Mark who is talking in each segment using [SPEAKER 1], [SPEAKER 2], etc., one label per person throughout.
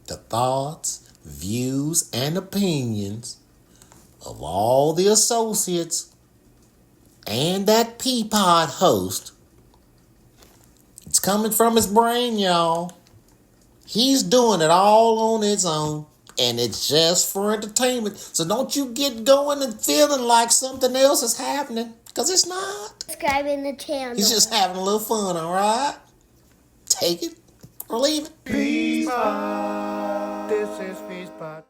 [SPEAKER 1] the thoughts, views, and opinions of all the associates and that Peapod host. It's coming from his brain, y'all. He's doing it all on his own, and it's just for entertainment. So don't you get going and feeling like something else is happening, because it's not.
[SPEAKER 2] Subscribing the channel.
[SPEAKER 1] He's just having a little fun, all right? Take it or leave it.
[SPEAKER 3] Peace Pod. This is Peace Pod.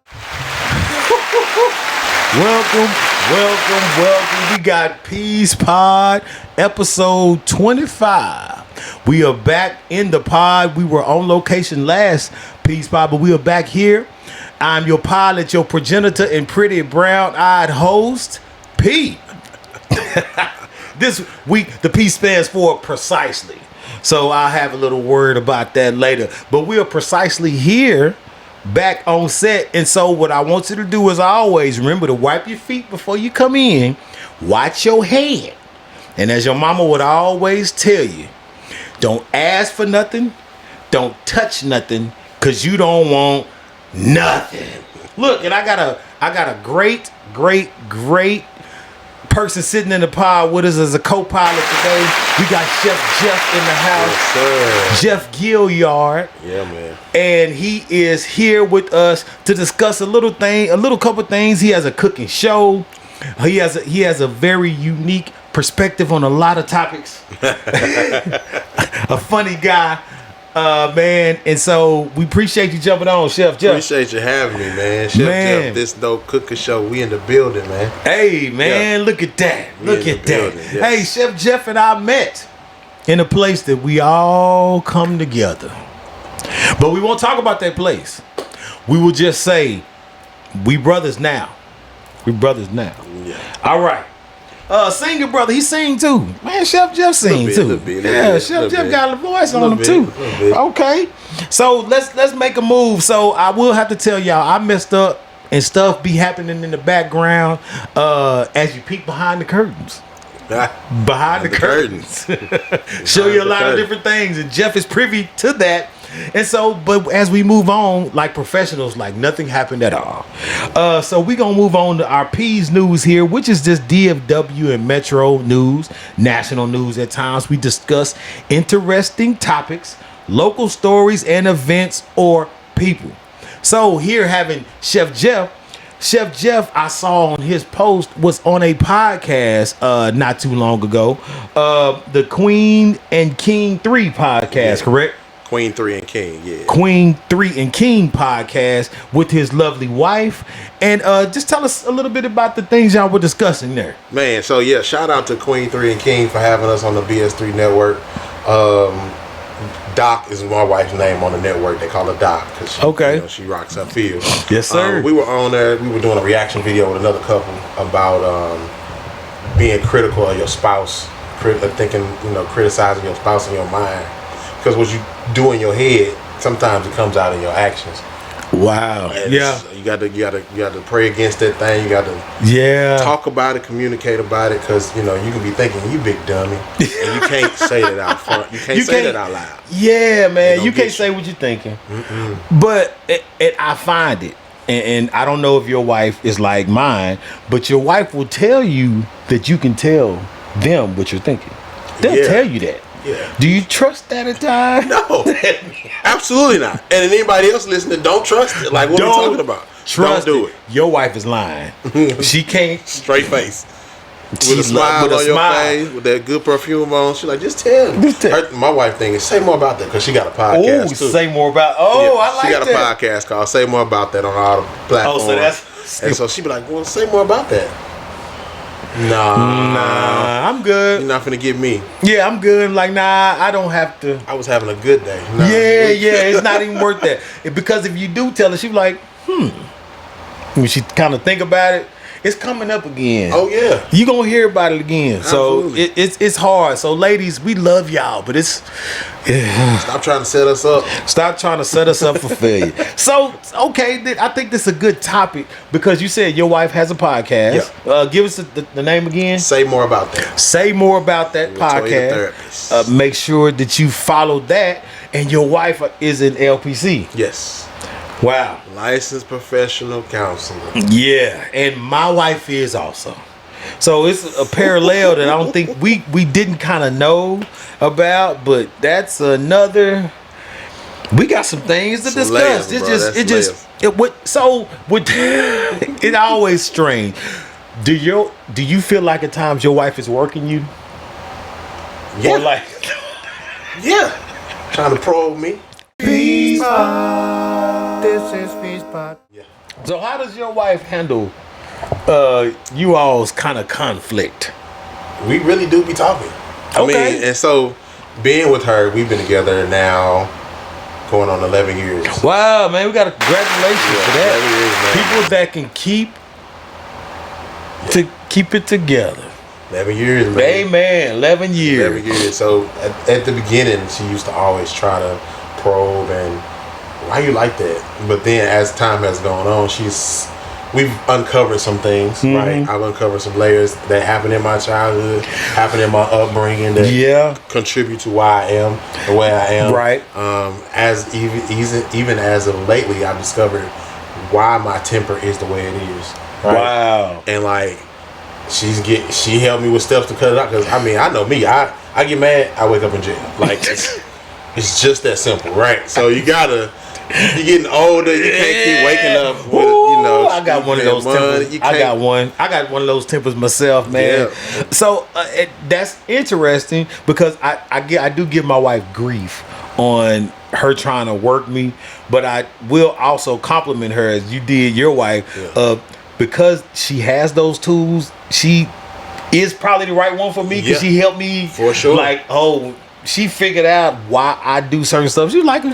[SPEAKER 3] Welcome. We got Peace Pod, episode 25. We are back in the pod. We were on location last Peace Pod, but we are back here. I'm your pilot, your progenitor, and pretty brown-eyed host, P. This week, the P stands for precisely. So I'll have a little word about that later. But we are precisely here, back on set. And so what I want you to do is always remember to wipe your feet before you come in. Watch your head. And as your mama would always tell you, don't ask for nothing. Don't touch nothing, because you don't want nothing. Look, and I got a great person sitting in the pod with us as a co-pilot today. We got Cheff Jeff in the house.
[SPEAKER 4] Yes, sir.
[SPEAKER 3] Jeff Gilliard.
[SPEAKER 4] Yeah, man.
[SPEAKER 3] And he is here with us to discuss a little couple things. He has a cooking show. He has a very unique perspective on a lot of topics. A funny guy, man. And so we appreciate you jumping on, Cheff Jeff.
[SPEAKER 4] Appreciate you having me, man. Cheff Jeff, this dope cooking show. We in the building, man.
[SPEAKER 3] Hey, man,
[SPEAKER 4] Yeah.
[SPEAKER 3] look at that.
[SPEAKER 4] Building, yes.
[SPEAKER 3] Hey, Cheff Jeff and I met in a place that we all come together. But we won't talk about that place. We will just say, we brothers now.
[SPEAKER 4] Yeah.
[SPEAKER 3] All right. Singer brother, he sing too. Man, Cheff Jeff sing too. Yeah, Cheff Jeff got a voice on him too. Okay. So let's make a move. So I will have to tell y'all, I messed up and stuff be happening in the background as you peek behind the curtains. Behind the curtains. Show you a lot of different things, and Jeff is privy to that. And so, but as we move on, like professionals, like nothing happened at all. So we gonna move on to our P's news here, which is just DFW and Metro news, national news at times. We discuss interesting topics, local stories and events or people. So here having Cheff Jeff, I saw on his post was on a podcast not too long ago, the Queen and King 3 podcast, correct?
[SPEAKER 4] Queen 3 and King, yeah.
[SPEAKER 3] Queen 3 and King podcast with his lovely wife. And just tell us a little bit about the things y'all were discussing there.
[SPEAKER 4] Man, so yeah, shout out to Queen 3 and King for having us on the BS3 network. Doc is my wife's name on the network. They call her Doc because she rocks her field.
[SPEAKER 3] Yes, sir.
[SPEAKER 4] We were on there. We were doing a reaction video with another couple about being critical of your spouse, criticizing your spouse in your mind. Because what you do in your head, sometimes it comes out in your actions.
[SPEAKER 3] Wow.
[SPEAKER 4] And
[SPEAKER 3] yeah.
[SPEAKER 4] You got to pray against that thing. You got to talk about it, communicate about it, because you can be thinking you big dummy, and you can't say that out front. You can't say that out loud.
[SPEAKER 3] Yeah, man. You can't say what you're thinking. But I find it, and I don't know if your wife is like mine, but your wife will tell you that you can tell them what you're thinking. They'll tell you that.
[SPEAKER 4] Yeah.
[SPEAKER 3] Do you trust that at times?
[SPEAKER 4] No, absolutely not. And anybody else listening, don't trust it. Like what we talking about?
[SPEAKER 3] Don't
[SPEAKER 4] do it.
[SPEAKER 3] Your wife is lying. She can't.
[SPEAKER 4] Straight face. With a smile on your face, with that good perfume on. She's like, just tell me. My wife thing is say more about that, because she got a podcast too.
[SPEAKER 3] Say more about. Oh, I like that.
[SPEAKER 4] She got a podcast called Say More About That on all the platforms.
[SPEAKER 3] Oh, so that's.
[SPEAKER 4] And so she be like, well, say more about that.
[SPEAKER 3] Nah, I'm good.
[SPEAKER 4] You're not finna get me.
[SPEAKER 3] Yeah, I'm good. Like, nah, I don't have to.
[SPEAKER 4] I was having a good day. Nah.
[SPEAKER 3] Yeah, it's not even worth that. Because if you do tell her, she be like, when she kind of think about it, it's coming up again.
[SPEAKER 4] Oh yeah,
[SPEAKER 3] you gonna hear about it again.
[SPEAKER 4] Absolutely.
[SPEAKER 3] So it's hard. So ladies, we love y'all, but
[SPEAKER 4] stop trying to set us up.
[SPEAKER 3] Stop trying to set us up for failure. So okay, I think this is a good topic because you said your wife has a podcast. Yeah. Give us the name again.
[SPEAKER 4] Say More About That.
[SPEAKER 3] Say More About That podcast. Make sure that you follow that, and your wife is in LPC.
[SPEAKER 4] Yes.
[SPEAKER 3] Wow.
[SPEAKER 4] Licensed professional counselor.
[SPEAKER 3] Yeah, and my wife is also. So it's a parallel that I don't think we didn't kind of know about, but that's another. We got some things to discuss. It always strange. Do you feel like at times your wife is working you?
[SPEAKER 4] Yeah.
[SPEAKER 3] Or like,
[SPEAKER 4] yeah. Trying to probe me.
[SPEAKER 1] Peace Pod. This is Peace Pod.
[SPEAKER 4] Yeah.
[SPEAKER 3] so how does your wife handle you all's kind of conflict?
[SPEAKER 4] We really do be talking. I mean, and so being with her, we've been together now going on 11 years.
[SPEAKER 3] Wow, man, we got a congratulations for that.
[SPEAKER 4] 11 years, man.
[SPEAKER 3] People that can keep it together.
[SPEAKER 4] 11 years, man.
[SPEAKER 3] Amen. 11 years.
[SPEAKER 4] 11 years. So at the beginning, she used to always try to probe and why you like that? But then as time has gone on, we've uncovered some things, right? I've uncovered some layers that happened in my childhood, happened in my upbringing that contribute to why I am the way I am.
[SPEAKER 3] Right.
[SPEAKER 4] As even as of lately, I've discovered why my temper is the way it is. Right?
[SPEAKER 3] Wow.
[SPEAKER 4] And like she helped me with stuff to cut it out because I know me. I get mad, I wake up in jail. Like it's just that simple, right? So you're getting older. You can't keep waking up with,
[SPEAKER 3] I got one of those tempers. I got one of those tempers myself, man.
[SPEAKER 4] Yeah.
[SPEAKER 3] So that's interesting because I do give my wife grief on her trying to work me, but I will also compliment her as you did your wife because she has those tools. She is probably the right one for me because she helped me
[SPEAKER 4] for sure.
[SPEAKER 3] Like, she figured out why I do certain stuff. She was like,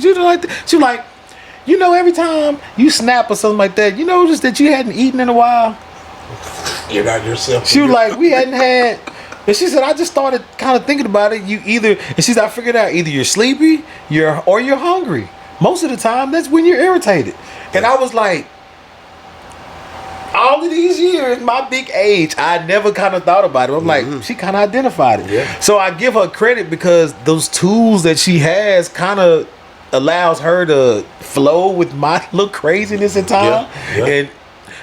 [SPEAKER 3] every time you snap or something like that, you notice that you hadn't eaten in a while.
[SPEAKER 4] You're not yourself.
[SPEAKER 3] She was like, we hadn't had. And she said, I just started kind of thinking about it. And she said, I figured out either you're sleepy, or you're hungry. Most of the time, that's when you're irritated. And I was like, all of these years, my big age, I never kind of thought about it. I'm like, she kind of identified it. Yeah. So I give her credit because those tools that she has kind of allows her to flow with my little craziness in time and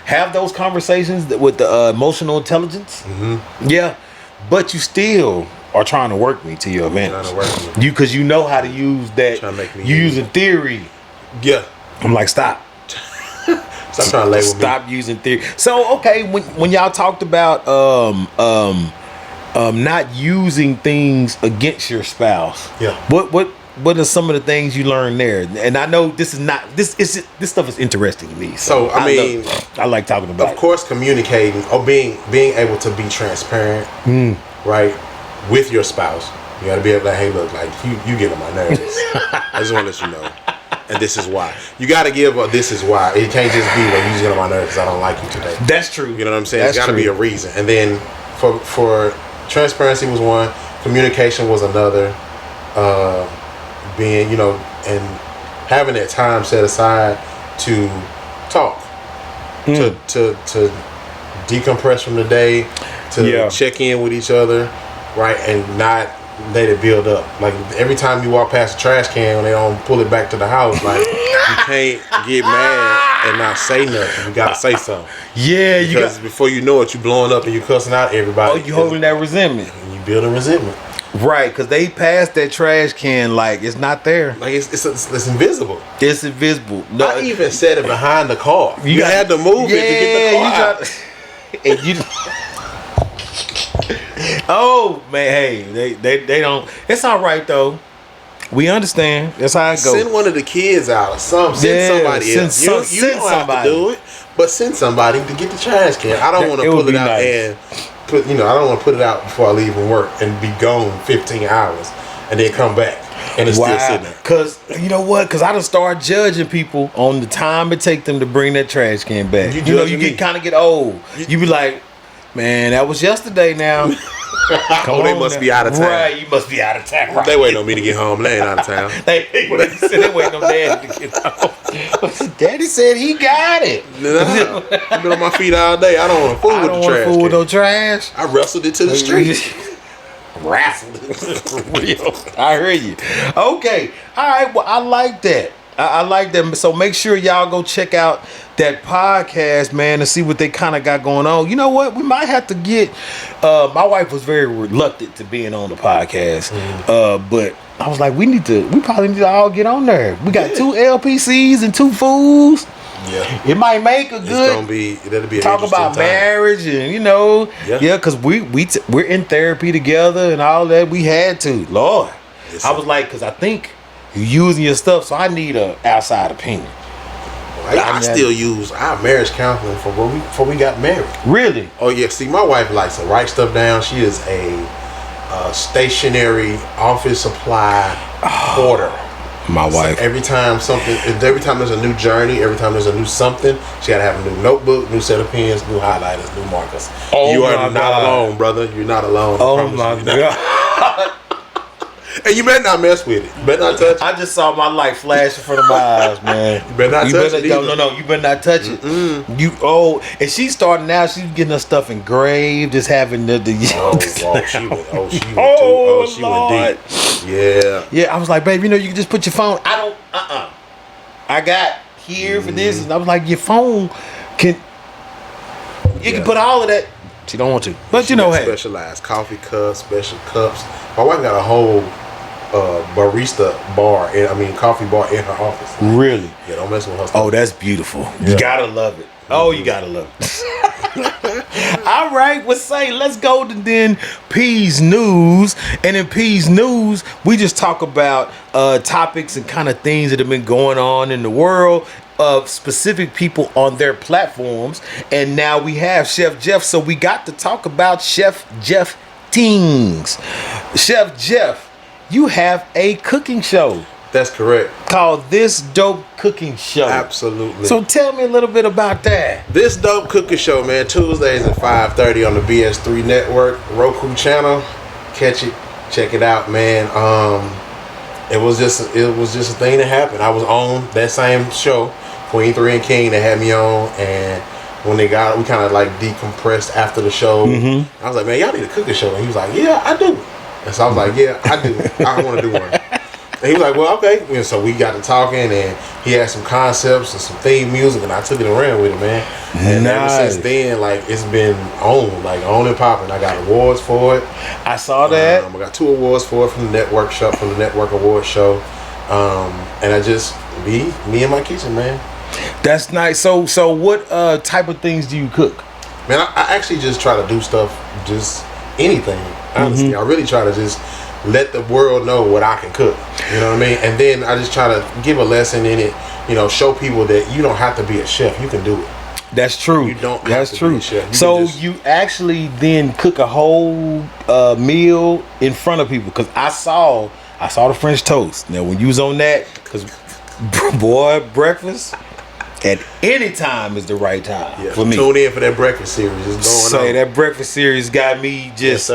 [SPEAKER 3] have those conversations with the emotional intelligence. Yeah, but you still are trying to work me to your advantage. Because you know how to use that. You using theory.
[SPEAKER 4] Yeah.
[SPEAKER 3] I'm like, stop.
[SPEAKER 4] Stop trying to label me.
[SPEAKER 3] Stop using theory. So okay, when y'all talked about not using things against your spouse.
[SPEAKER 4] Yeah.
[SPEAKER 3] What are some of the things you learned there? And I know this stuff is interesting to me.
[SPEAKER 4] So I
[SPEAKER 3] like talking about.
[SPEAKER 4] Of course, communicating or being able to be transparent, right, with your spouse. You got to be able to, hey, look, like you get on my nerves. I just want to let you know, and this is why. You got to give a this is why. It can't just be like you just get on my nerves because I don't like you today.
[SPEAKER 3] That's true.
[SPEAKER 4] You know what I'm saying? It's got to be a reason. And then for transparency was one, communication was another. Being, and having that time set aside to talk, to decompress from the day, to check in with each other, right, and not let it build up. Like every time you walk past a trash can when they don't pull it back to the house, like you can't get mad and not say nothing. You gotta say something.
[SPEAKER 3] Yeah,
[SPEAKER 4] because before you know it, you blowing up and you cussing out everybody.
[SPEAKER 3] Oh, you holding that resentment.
[SPEAKER 4] And you building resentment.
[SPEAKER 3] Right, because they passed that trash can like it's not there.
[SPEAKER 4] Like it's invisible.
[SPEAKER 3] It's invisible. No,
[SPEAKER 4] I even said it behind the car. You had to move it to get the car out.
[SPEAKER 3] And you. Oh man, hey, they don't. It's all right though. We understand. That's how it goes.
[SPEAKER 4] Send one of the kids out or something. Send somebody else. You don't have to do it, but send somebody to get the trash can. I don't want to pull it out and put. I don't want to put it out before I leave from work and be gone 15 hours and then come back and it's still sitting there.
[SPEAKER 3] Cause you know what? Cause I done start judging people on the time it take them to bring that trash can back. You get old. You be like, man, that was yesterday now.
[SPEAKER 4] They must be out of town.
[SPEAKER 3] Right, you must be out of town. Right.
[SPEAKER 4] They waiting on me to get home. They ain't out of town.
[SPEAKER 3] they waiting on Daddy to get home. Daddy said he got it.
[SPEAKER 4] Nah, I've been on my feet all day. I don't want to fool with the trash. I don't want to fool with
[SPEAKER 3] no trash.
[SPEAKER 4] I wrestled it to the street.
[SPEAKER 3] Wrestled it. For real. I hear you. Okay. All right. Well, I like that. I like them. So make sure y'all go check out that podcast, man, to see what they kind of got going on. You know what? We might have to get. My wife was very reluctant to being on the podcast, but I was like, we probably need to all get on there. We got 2 LPCs and 2 fools.
[SPEAKER 4] Yeah,
[SPEAKER 3] it might make a good.
[SPEAKER 4] That'll be
[SPEAKER 3] talk about
[SPEAKER 4] time.
[SPEAKER 3] Marriage and because we're in therapy together and all that. We had to, Lord. Yes, I was like, because I think you're using your stuff, so I need a outside opinion.
[SPEAKER 4] I still use our marriage counseling before we got married.
[SPEAKER 3] Really?
[SPEAKER 4] Oh yeah. See, my wife likes to write stuff down. She is a stationary office supply hoarder.
[SPEAKER 3] My wife.
[SPEAKER 4] So every time there's a new journey, every time there's a new something, she gotta have a new notebook, new set of pens, new highlighters, new markers. You are not alone, brother. You're not alone.
[SPEAKER 3] Oh my God.
[SPEAKER 4] And you better not mess with it. You better not touch it.
[SPEAKER 3] I just saw my light flash in front of my eyes, man.
[SPEAKER 4] You better not touch it.
[SPEAKER 3] No. You better not touch it. And she's starting now. She's getting her stuff engraved, just having the
[SPEAKER 4] she went deep. Yeah.
[SPEAKER 3] Yeah, I was like, babe, you can just put your phone. I got here for this, and I was like, your phone can put all of that. She don't want to, but hey,
[SPEAKER 4] specialized coffee cups, special cups. My wife got a whole barista bar, coffee bar in her office.
[SPEAKER 3] Really?
[SPEAKER 4] Yeah, don't mess with her stuff.
[SPEAKER 3] Oh, that's beautiful. Yeah. You gotta love it. Oh, you gotta love it. All right, let's go to then P's News. And in P's News, we just talk about topics and kind of things that have been going on in the world of specific people on their platforms. And now we have Cheff Jeff, so we got to talk about Cheff Jeff things. Cheff Jeff, you have a cooking show.
[SPEAKER 4] That's correct.
[SPEAKER 3] Called This Dope Cooking Show.
[SPEAKER 4] Absolutely.
[SPEAKER 3] So tell me a little bit about that.
[SPEAKER 4] This Dope Cooking Show, man, Tuesdays at 5:30 on the BS3 Network, Roku channel. Catch it, check it out, man. It was just a thing that happened. I was on that same show, Queen 3 and King, that had me on, and when we kind of like decompressed after the show. I was like, man, y'all need a cooking show. And he was like, yeah, I do. And so I was like, yeah, I do. I want to do one. And he was like, well, okay. And so we got to talking, and he had some concepts and some theme music, and I took it and ran with it, man. And ever since then, like, it's been on and popping. I got awards for it.
[SPEAKER 3] I saw that.
[SPEAKER 4] I got 2 awards for it from the Network Awards show. And I just me in my kitchen, man.
[SPEAKER 3] That's nice. So what type of things do you cook?
[SPEAKER 4] Man, I actually just try to do stuff, just anything. Honestly, I really try to just let the world know what I can cook. You know what I mean? And then I just try to give a lesson in it. Show people that you don't have to be a chef. You can do it.
[SPEAKER 3] That's true.
[SPEAKER 4] You don't have to be a chef.
[SPEAKER 3] You actually then cook a whole meal in front of people, because I saw the French toast. Now when you was on that, because boy, breakfast at any time is the right time for me.
[SPEAKER 4] Tune in for that breakfast series. It's going on.
[SPEAKER 3] That breakfast series got me just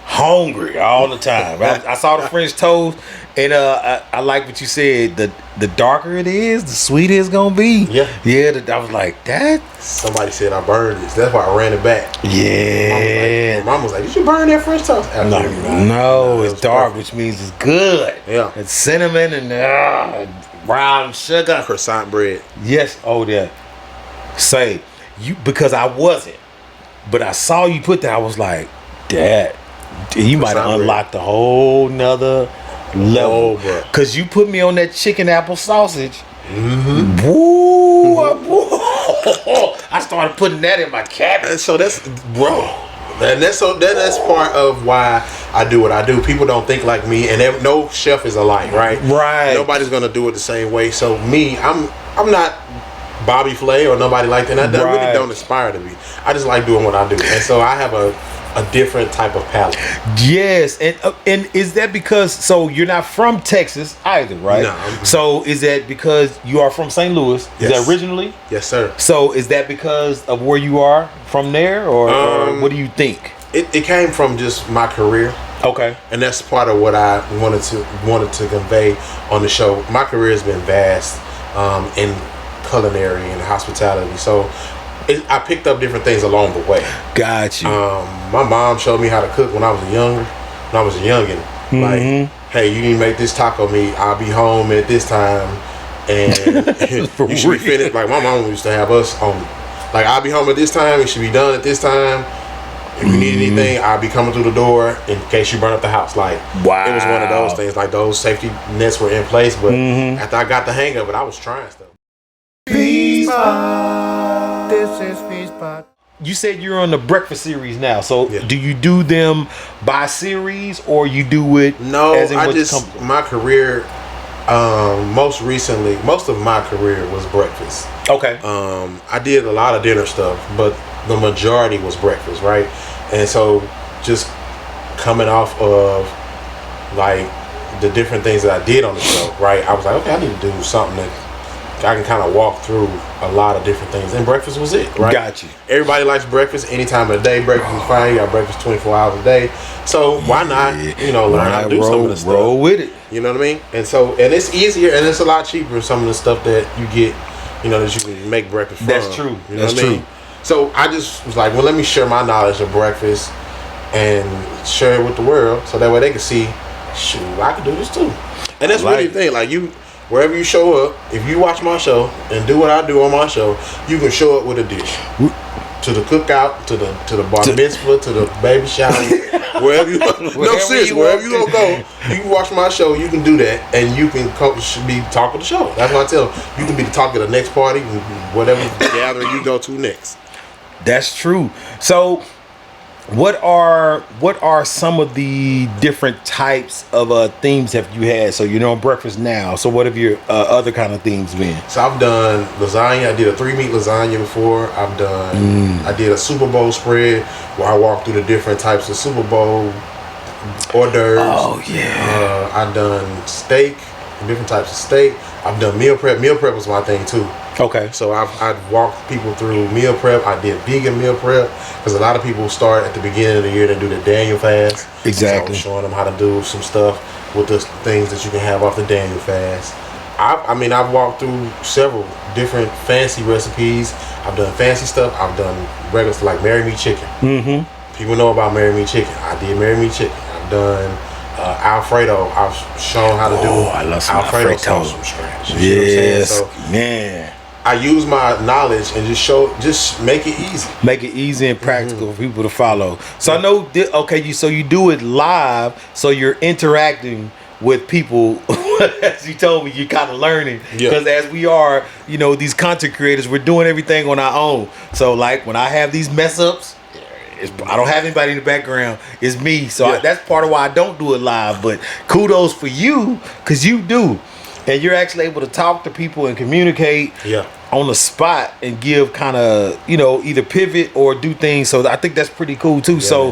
[SPEAKER 3] hungry all the time. I saw the French toast, and I like what you said. The darker it is, the sweeter it's gonna be. Yeah. I was like, that.
[SPEAKER 4] Somebody said I burned this. That's why I ran it back.
[SPEAKER 3] Yeah.
[SPEAKER 4] Mom was like, did you burn that French toast?
[SPEAKER 3] No, it's dark, which means it's good.
[SPEAKER 4] Yeah.
[SPEAKER 3] It's cinnamon and brown sugar.
[SPEAKER 4] Croissant bread.
[SPEAKER 3] Yes. Oh, yeah. Say you, because I wasn't, but I saw you put that. I was like, Dad, you might have unlocked a whole nother level, because you put me on that chicken apple sausage. Woo, I started putting that in my cabinet.
[SPEAKER 4] So that's and that's part of why I do what I do. People don't think like me, and no chef is alike, right? Nobody's gonna do it the same way. So me, I'm not Bobby Flay or nobody like that. I really don't aspire to be. I just like doing what I do, and so I have a different type of palate.
[SPEAKER 3] Yes, and is that because, so you're not from Texas either, right?
[SPEAKER 4] No.
[SPEAKER 3] So is that because you are from St. Louis? Is that originally?
[SPEAKER 4] Yes, sir.
[SPEAKER 3] So is that because of where you are from there, or what do you think?
[SPEAKER 4] It came from just my career.
[SPEAKER 3] Okay.
[SPEAKER 4] And that's part of what I wanted to convey on the show. My career has been vast in culinary and hospitality. So I picked up different things along the way.
[SPEAKER 3] Got you.
[SPEAKER 4] My mom showed me how to cook when I was a youngin'. Like, hey, you need to make this taco meat. I'll be home at this time. and you should be finished. Like my mom used to have us on. Like I'll be home at this time. It should be done at this time. If you need anything, I'll be coming through the door in case you burn up the house. Like,
[SPEAKER 3] wow.
[SPEAKER 4] It was one of those things. Like, those safety nets were in place, but after I got the hang of it, I was trying stuff.
[SPEAKER 3] Peace Pod. This is Peace Pod. You said you're on the breakfast series now. So, do you do them by series, or you do it?
[SPEAKER 4] No, my career, most of my career was breakfast.
[SPEAKER 3] Okay.
[SPEAKER 4] I did a lot of dinner stuff, but the majority was breakfast, right? And so just coming off of like the different things that I did on the show, right? I was like, okay, I need to do something that I can kind of walk through a lot of different things. And breakfast was it, right?
[SPEAKER 3] Got you.
[SPEAKER 4] Everybody likes breakfast any time of the day. Breakfast is fine. You got breakfast 24 hours a day. So why not, learn how to do some of the stuff.
[SPEAKER 3] Roll with it.
[SPEAKER 4] You know what I mean? And it's easier and it's a lot cheaper, some of the stuff that you get, that you can make breakfast from.
[SPEAKER 3] That's true.
[SPEAKER 4] You know what I mean? So I just was like, well, let me share my knowledge of breakfast and share it with the world so that way they can see, shoot, I can do this too. And that's really the thing. Like wherever you show up, if you watch my show and do what I do on my show, you can show up with a dish. To the cookout, to the bar mitzvah, to the baby shower, wherever you wherever you gonna go, you can watch my show. You can do that, and you can be talk of the show. That's what I tell them. You can be the talk of the next party, whatever gathering you go to next.
[SPEAKER 3] That's true. So, what are some of the different types of themes have you had? So you're on breakfast now. So what have your other kind of themes been?
[SPEAKER 4] So I've done lasagna. I did a 3-meat lasagna before. I've done. I did a Super Bowl spread where I walked through the different types of Super Bowl hors d'oeuvres.
[SPEAKER 3] Oh yeah.
[SPEAKER 4] I've done steak, different types of steak. I've done meal prep. Meal prep was my thing too.
[SPEAKER 3] Okay.
[SPEAKER 4] So I've walked people through meal prep. I did vegan meal prep because a lot of people start at the beginning of the year to do the Daniel fast.
[SPEAKER 3] Exactly.
[SPEAKER 4] So I'm showing them how to do some stuff with the things that you can have off the Daniel fast. I've walked through several different fancy recipes. I've done fancy stuff. I've done regular stuff like Marry Me Chicken. Mm-hmm. People know about Marry Me Chicken. I did Marry Me Chicken. I've done Alfredo. I've shown how to do Alfredo sauce from scratch. You see what I'm saying? So,
[SPEAKER 3] man.
[SPEAKER 4] I use my knowledge and just make it easy.
[SPEAKER 3] Make it easy and practical for people to follow. So I know, so you do it live, so you're interacting with people. As you told me, you're kind of learning. Because as we are, these content creators, we're doing everything on our own. So like when I have these mess ups, I don't have anybody in the background. It's me. So that's part of why I don't do it live. But kudos for you, because you do. And you're actually able to talk to people and communicate on the spot and give kind of, either pivot or do things. So I think that's pretty cool too. So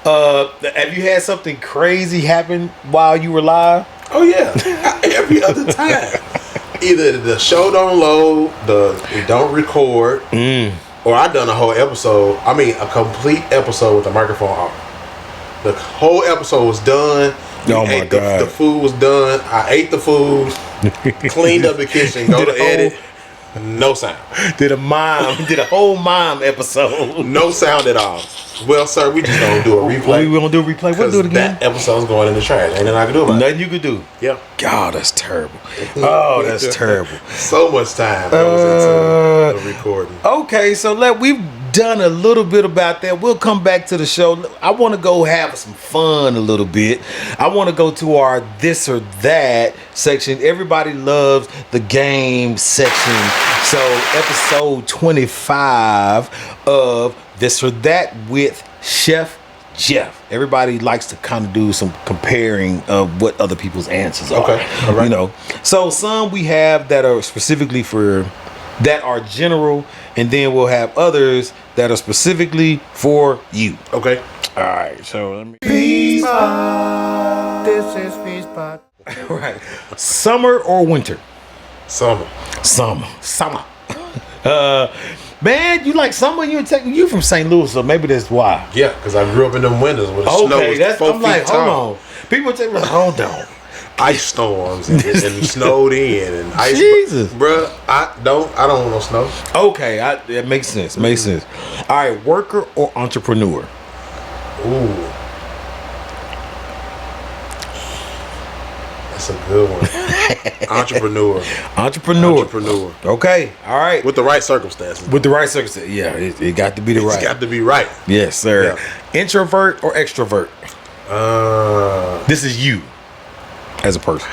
[SPEAKER 3] have you had something crazy happen while you were live?
[SPEAKER 4] Oh yeah. Every other time. Either the show don't load, it don't record, or I done a whole episode. A complete episode with the microphone off. The whole episode was done.
[SPEAKER 3] My God.
[SPEAKER 4] The food was done. I ate the food, cleaned up the kitchen, go to edit. No sound.
[SPEAKER 3] Did a whole mime episode.
[SPEAKER 4] No sound at all. Well, sir, we just gonna do a replay.
[SPEAKER 3] We gonna do a replay. We'll do it again.
[SPEAKER 4] That episode's going in the trash. Ain't nothing I can do about it.
[SPEAKER 3] Nothing you could do.
[SPEAKER 4] Yeah.
[SPEAKER 3] God, that's terrible. Oh, that's terrible.
[SPEAKER 4] So much time goes into the recording.
[SPEAKER 3] Okay, so we've done a little bit about that. We'll come back to the show. I want to go have some fun a little bit. I want to go to our this or that section. Everybody loves the game section. So episode 25 of This or That with Cheff Jeff. Everybody likes to kind of do some comparing of what other people's answers are.
[SPEAKER 4] Okay. All right.
[SPEAKER 3] So some we have that are specifically that are general, and then we'll have others that are specifically for you.
[SPEAKER 4] Okay.
[SPEAKER 3] All right. So let me. Peace Pod. This is Peace Pod. All right. Summer or winter?
[SPEAKER 4] Summer.
[SPEAKER 3] Man, you like summer? You from St. Louis, so maybe that's why.
[SPEAKER 4] Yeah, because I grew up in them winters where the snow was 4 feet tall.
[SPEAKER 3] Hold on. People tell me, hold on.
[SPEAKER 4] Ice storms and snowed in and ice.
[SPEAKER 3] Jesus,
[SPEAKER 4] bruh, I don't want no snow.
[SPEAKER 3] Okay, that makes sense. All right, worker or entrepreneur?
[SPEAKER 4] Ooh, that's a good one. Entrepreneur.
[SPEAKER 3] Entrepreneur. Okay. All right.
[SPEAKER 4] With the right circumstances.
[SPEAKER 3] With the right circumstances. Yeah, it got to be the right.
[SPEAKER 4] It's got to be right.
[SPEAKER 3] Yes, sir. Yeah. Introvert or extrovert? This is you as a person.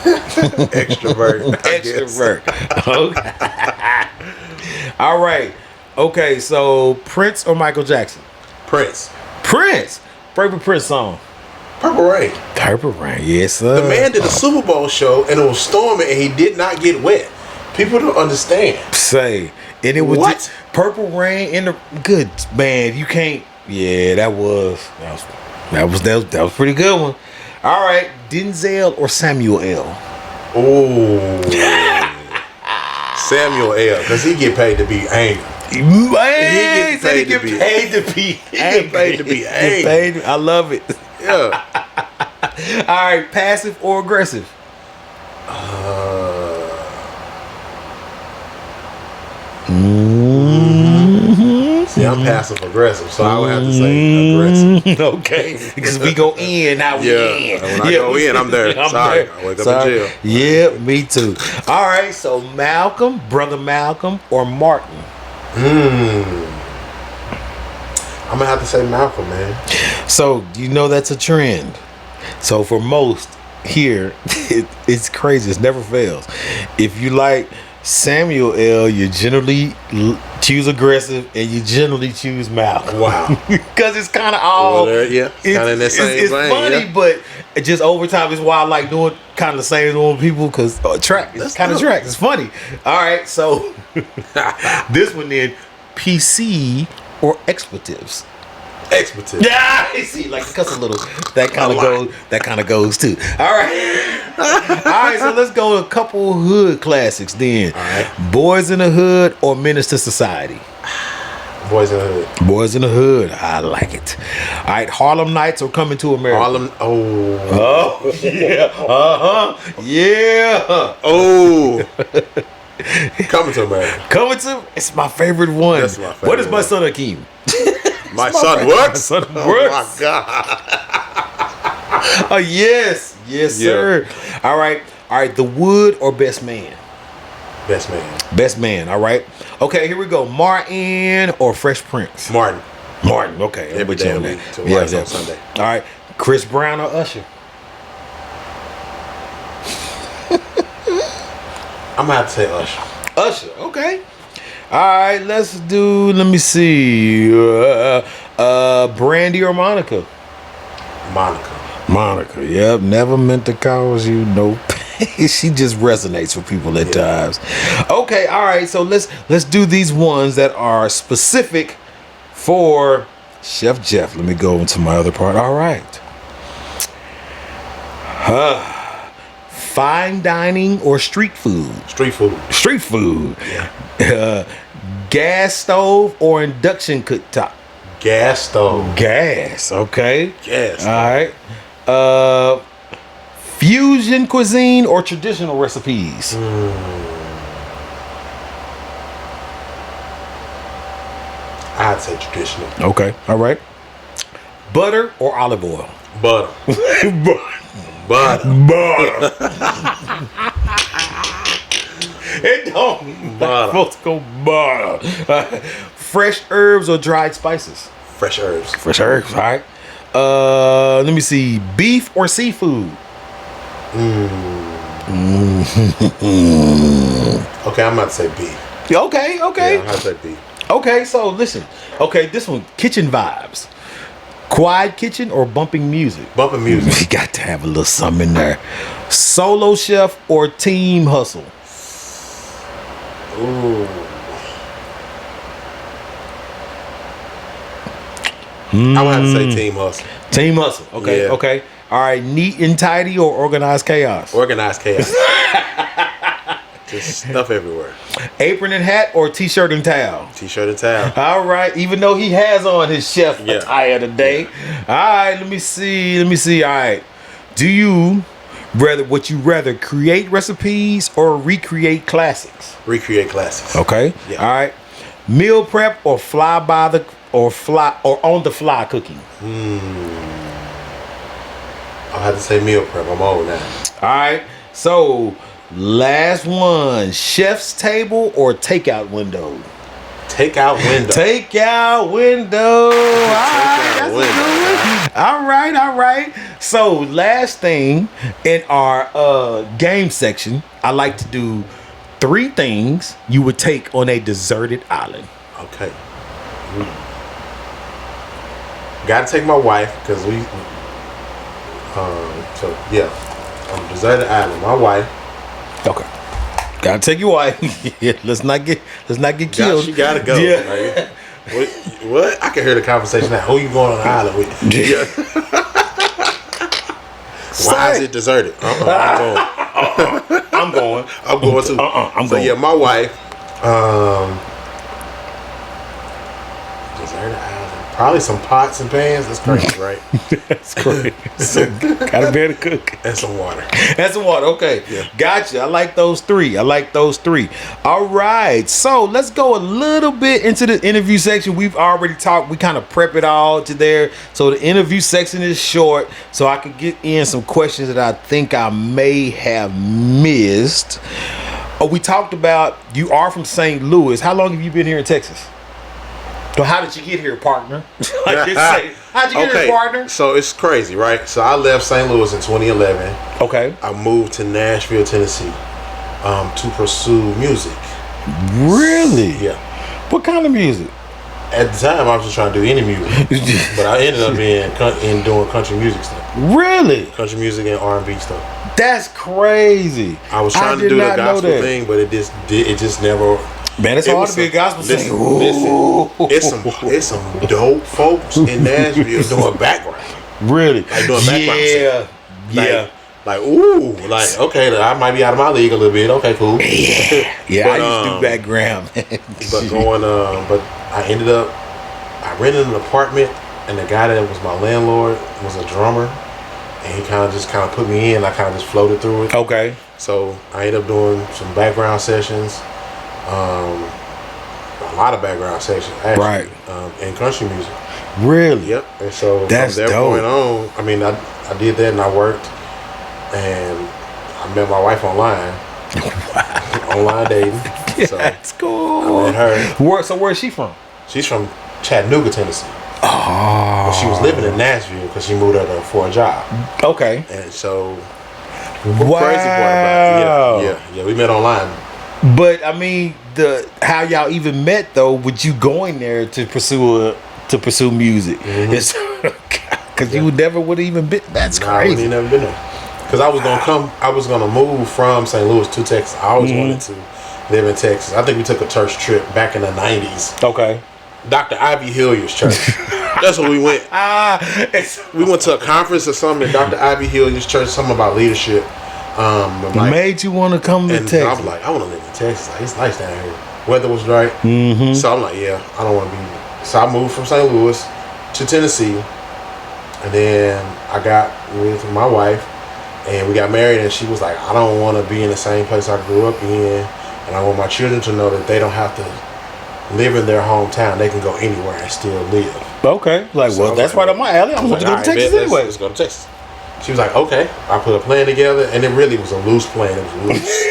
[SPEAKER 4] Extrovert.
[SPEAKER 3] Extrovert. Okay. All right. Okay, so Prince or Michael Jackson?
[SPEAKER 4] Prince.
[SPEAKER 3] Favorite Prince song?
[SPEAKER 4] Purple Rain.
[SPEAKER 3] Purple Rain, yes, sir.
[SPEAKER 4] The man did a Super Bowl show and it was storming and he did not get wet. People don't understand.
[SPEAKER 3] Say, and it was
[SPEAKER 4] what?
[SPEAKER 3] Purple Rain in the good man. You can't. Yeah, that was pretty good one. All right, Denzel or Samuel L.
[SPEAKER 4] Oh, Samuel L. Because he get paid to be angry.
[SPEAKER 3] Man,
[SPEAKER 4] he get paid to be angry.
[SPEAKER 3] I love it.
[SPEAKER 4] Yeah.
[SPEAKER 3] All right, passive or aggressive?
[SPEAKER 4] See, I'm passive aggressive, so I would have to say aggressive.
[SPEAKER 3] Okay, because we go in, now we in.
[SPEAKER 4] When I go in, I'm there. Sorry, I wake up in jail.
[SPEAKER 3] Yeah, me too. All right, so Brother Malcolm or Martin?
[SPEAKER 4] I'm gonna have to say Malcolm, man.
[SPEAKER 3] So you know that's a trend. So for most here, it's crazy. It never fails. If you like Samuel L., you generally choose aggressive, and you generally choose Malcolm.
[SPEAKER 4] Wow,
[SPEAKER 3] because it's kind of all
[SPEAKER 4] kind of in that same
[SPEAKER 3] it's
[SPEAKER 4] vein.
[SPEAKER 3] Funny, but just over time is why I like doing kind of the same as one people because track. It's kind of track. It's funny. All right, so this one then, PC or expletives?
[SPEAKER 4] Expletives.
[SPEAKER 3] Yeah, I see, like cuss a little. That kind of goes too. All right, so let's go a couple hood classics then.
[SPEAKER 4] All right.
[SPEAKER 3] Boys in the Hood or Menace to Society?
[SPEAKER 4] Boys in the Hood.
[SPEAKER 3] Boys in the Hood. I like it. All right, Harlem Nights or Coming to America?
[SPEAKER 4] Harlem.
[SPEAKER 3] Oh yeah. Yeah.
[SPEAKER 4] Oh. Coming to America.
[SPEAKER 3] It's my favorite one.
[SPEAKER 4] That's my favorite
[SPEAKER 3] What is my
[SPEAKER 4] one.
[SPEAKER 3] son Akeem?
[SPEAKER 4] My son works.
[SPEAKER 3] My son
[SPEAKER 4] Oh
[SPEAKER 3] works.
[SPEAKER 4] my God.
[SPEAKER 3] Oh yes, sir. All right. The Wood or Best Man?
[SPEAKER 4] Best man.
[SPEAKER 3] Best Man. All right. Okay, here we go. Martin or Fresh Prince?
[SPEAKER 4] Martin.
[SPEAKER 3] Okay. I'm
[SPEAKER 4] Every
[SPEAKER 3] with you
[SPEAKER 4] day
[SPEAKER 3] on
[SPEAKER 4] of the
[SPEAKER 3] that.
[SPEAKER 4] week till Rice on Sunday.
[SPEAKER 3] All right. Chris Brown or Usher?
[SPEAKER 4] I'm gonna have to say Usher.
[SPEAKER 3] Usher. Okay. All right. Let me see. Brandy or Monica? Monica. Yep. Never meant to cause you no pain. She just resonates with people at times. Okay. All right. So let's do these ones that are specific for Cheff Jeff. Let me go into my other part. All right. Fine dining or street food?
[SPEAKER 4] Street food.
[SPEAKER 3] Yeah. Gas stove or induction cooktop?
[SPEAKER 4] Gas stove.
[SPEAKER 3] Gas. Okay.
[SPEAKER 4] Gas.
[SPEAKER 3] All right. Fusion cuisine or traditional recipes?
[SPEAKER 4] I'd say traditional.
[SPEAKER 3] Okay. All right. Butter or olive oil?
[SPEAKER 4] Butter.
[SPEAKER 3] It don't.
[SPEAKER 4] Butter.
[SPEAKER 3] Supposed to go butter. Fresh herbs or dried spices?
[SPEAKER 4] Fresh herbs.
[SPEAKER 3] Fresh herbs. All right. Let me see. Beef or seafood?
[SPEAKER 4] Okay, I'm about to say beef.
[SPEAKER 3] Okay.
[SPEAKER 4] Yeah, I'm about to say beef.
[SPEAKER 3] Okay, so listen. Okay, this one, kitchen vibes. Quiet kitchen or bumping music?
[SPEAKER 4] Bumping music.
[SPEAKER 3] You got to have a little something in there. Solo chef or team hustle?
[SPEAKER 4] Ooh. I would have to say team hustle.
[SPEAKER 3] Team hustle. Okay,
[SPEAKER 4] Yeah.
[SPEAKER 3] okay. All right, neat and tidy or organized chaos?
[SPEAKER 4] Organized chaos. Just stuff everywhere.
[SPEAKER 3] Apron and hat or t-shirt and towel?
[SPEAKER 4] T-shirt and towel.
[SPEAKER 3] All right, even though he has on his chef
[SPEAKER 4] Yeah.
[SPEAKER 3] attire today. All right, let me see. All right. Would you rather create recipes or recreate classics?
[SPEAKER 4] Recreate classics.
[SPEAKER 3] Okay.
[SPEAKER 4] Yeah.
[SPEAKER 3] All right. Meal prep or on the fly cooking?
[SPEAKER 4] I'll have to say meal prep. I'm old now.
[SPEAKER 3] All right. So, last one. Chef's table or takeout window?
[SPEAKER 4] Takeout window.
[SPEAKER 3] Takeout window. All right. So, last thing in our game section, I like to do 3 things you would take on a deserted island.
[SPEAKER 4] Okay. Gotta take my wife because we. So yeah, on a deserted island. My wife.
[SPEAKER 3] Okay. Gotta take your wife. let's not get killed.
[SPEAKER 4] She gotta go.
[SPEAKER 3] Yeah.
[SPEAKER 4] Like, what? I can hear the conversation now. Who you going on the island with? Yeah. Why is it deserted? I'm going. I'm going too.
[SPEAKER 3] I'm
[SPEAKER 4] so
[SPEAKER 3] going.
[SPEAKER 4] yeah, my wife. Deserted island. Probably some pots and pans. That's crazy, right?
[SPEAKER 3] That's great. So, gotta be able to cook.
[SPEAKER 4] And some water.
[SPEAKER 3] Okay.
[SPEAKER 4] Yeah.
[SPEAKER 3] Gotcha. I like those three. All right. So let's go a little bit into the interview section. We've already talked. We kind of prep it all to there. So the interview section is short. So I can get in some questions that I think I may have missed. We talked about you are from St. Louis. How long have you been here in Texas? So how did you get here, partner? How'd you get here, partner?
[SPEAKER 4] So it's crazy, right? So I left St. Louis in 2011.
[SPEAKER 3] Okay.
[SPEAKER 4] I moved to Nashville, Tennessee, to pursue music.
[SPEAKER 3] Really?
[SPEAKER 4] Yeah.
[SPEAKER 3] What kind of music?
[SPEAKER 4] At the time, I was just trying to do any music, but I ended up doing country music stuff.
[SPEAKER 3] Really?
[SPEAKER 4] Country music and R&B stuff.
[SPEAKER 3] That's crazy.
[SPEAKER 4] I was trying to do the gospel thing, but it just never.
[SPEAKER 3] Man, it's hard to be a gospel singer.
[SPEAKER 4] Listen, it's some dope folks in Nashville doing background.
[SPEAKER 3] Really?
[SPEAKER 4] Like doing background.
[SPEAKER 3] Yeah.
[SPEAKER 4] Like okay, I might be out of my league a little bit. Okay, cool.
[SPEAKER 3] Yeah. But, I used to do background.
[SPEAKER 4] But I rented an apartment, and the guy that was my landlord was a drummer, and he kind of put me in. I kind of just floated through it.
[SPEAKER 3] Okay.
[SPEAKER 4] So I ended up doing some background sessions. A lot of background sections, actually,
[SPEAKER 3] right?
[SPEAKER 4] In country music.
[SPEAKER 3] Really?
[SPEAKER 4] Yep. And so
[SPEAKER 3] that's
[SPEAKER 4] from that
[SPEAKER 3] dope.
[SPEAKER 4] point on, I mean, I did that and I worked, and I met my wife online. Wow. Online dating.
[SPEAKER 3] Yeah,
[SPEAKER 4] so
[SPEAKER 3] that's cool.
[SPEAKER 4] I met her.
[SPEAKER 3] So where's she from?
[SPEAKER 4] She's from Chattanooga, Tennessee.
[SPEAKER 3] Oh.
[SPEAKER 4] But she was living in Nashville because she moved out there for a job.
[SPEAKER 3] Okay.
[SPEAKER 4] And so,
[SPEAKER 3] wow.
[SPEAKER 4] Crazy part about it. Yeah. We met online.
[SPEAKER 3] But I mean, how y'all even met though? With you going there to pursue music, it's because you never would have even been. That's crazy.
[SPEAKER 4] I never been there. Because I was gonna move from St. Louis to Texas. I always wanted to live in Texas. I think we took a church trip back in the 90s.
[SPEAKER 3] Okay.
[SPEAKER 4] Dr. Ivy Hilliard's church. That's where we went. We went to a conference or something at Dr. Ivy Hilliard's church. Something about leadership.
[SPEAKER 3] Made you want to come to Texas.
[SPEAKER 4] I was like, I want to live in Texas. Like, it's nice down here. Weather was right. So I'm like, yeah, I don't want to be. So I moved from St. Louis to Tennessee, and then I got with my wife, and we got married. And she was like, I don't want to be in the same place I grew up in, and I want my children to know that they don't have to live in their hometown. They can go anywhere and still live.
[SPEAKER 3] Okay, that's right up my alley. I'm going to go to Texas anyway.
[SPEAKER 4] Let's go to Texas. She was like, okay. I put a plan together, and it really was a loose plan. It was loose.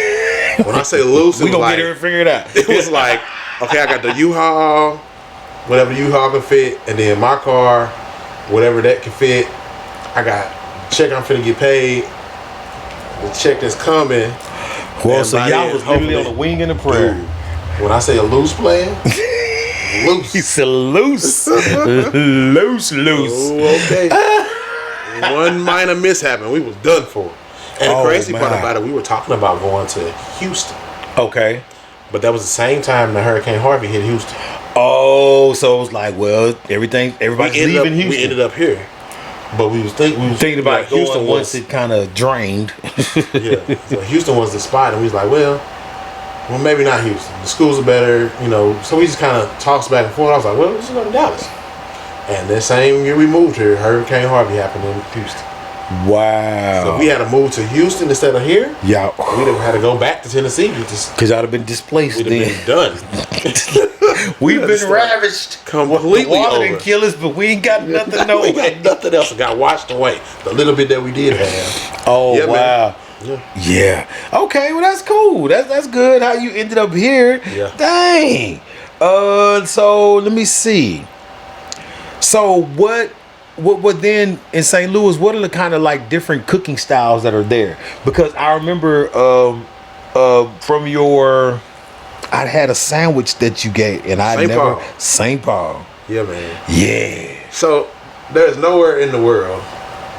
[SPEAKER 4] When I say loose,
[SPEAKER 3] we gonna get her and figure it out.
[SPEAKER 4] It was like, okay, I got the U-Haul, whatever U-Haul can fit, and then my car, whatever that can fit. I got the check I'm finna get paid, the check that's coming.
[SPEAKER 3] Well, so y'all was literally on the wing and the prayer.
[SPEAKER 4] Dude, when I say a loose plan, loose.
[SPEAKER 3] He said loose. loose.
[SPEAKER 4] Oh, okay. One minor mishap and we was done for. And the crazy part about it, we were talking about going to Houston.
[SPEAKER 3] Okay.
[SPEAKER 4] But that was the same time that Hurricane Harvey hit Houston.
[SPEAKER 3] Oh, so it was like, well, everybody's leaving Houston.
[SPEAKER 4] We ended up here. But we was thinking
[SPEAKER 3] about like Houston once it kind of drained.
[SPEAKER 4] Yeah. So Houston was the spot, and we was like, well, maybe not Houston. The schools are better, So we just kind of tossed back and forth. I was like, well, let's go to Dallas. And that same year we moved here, Hurricane Harvey happened in Houston.
[SPEAKER 3] Wow.
[SPEAKER 4] So if we had to move to Houston instead of here,
[SPEAKER 3] yeah,
[SPEAKER 4] we'd have had to go back to Tennessee.
[SPEAKER 3] Because y'all have been displaced.
[SPEAKER 4] We'd have been done.
[SPEAKER 3] We've been ravaged.
[SPEAKER 4] Completely
[SPEAKER 3] the water
[SPEAKER 4] over.
[SPEAKER 3] Didn't kill us, but we ain't got nothing. No,
[SPEAKER 4] we got nothing else. It got washed away. The little bit that we did have.
[SPEAKER 3] Oh yeah, wow.
[SPEAKER 4] Man.
[SPEAKER 3] Yeah. Okay. Well, that's cool. That's good. How you ended up here?
[SPEAKER 4] Yeah.
[SPEAKER 3] Dang. So let me see. So what then in St. Louis? What are the kind of like different cooking styles that are there? Because I remember from your. I had a sandwich that you gave, and I never St. Paul.
[SPEAKER 4] Yeah, man.
[SPEAKER 3] Yeah.
[SPEAKER 4] So there's nowhere in the world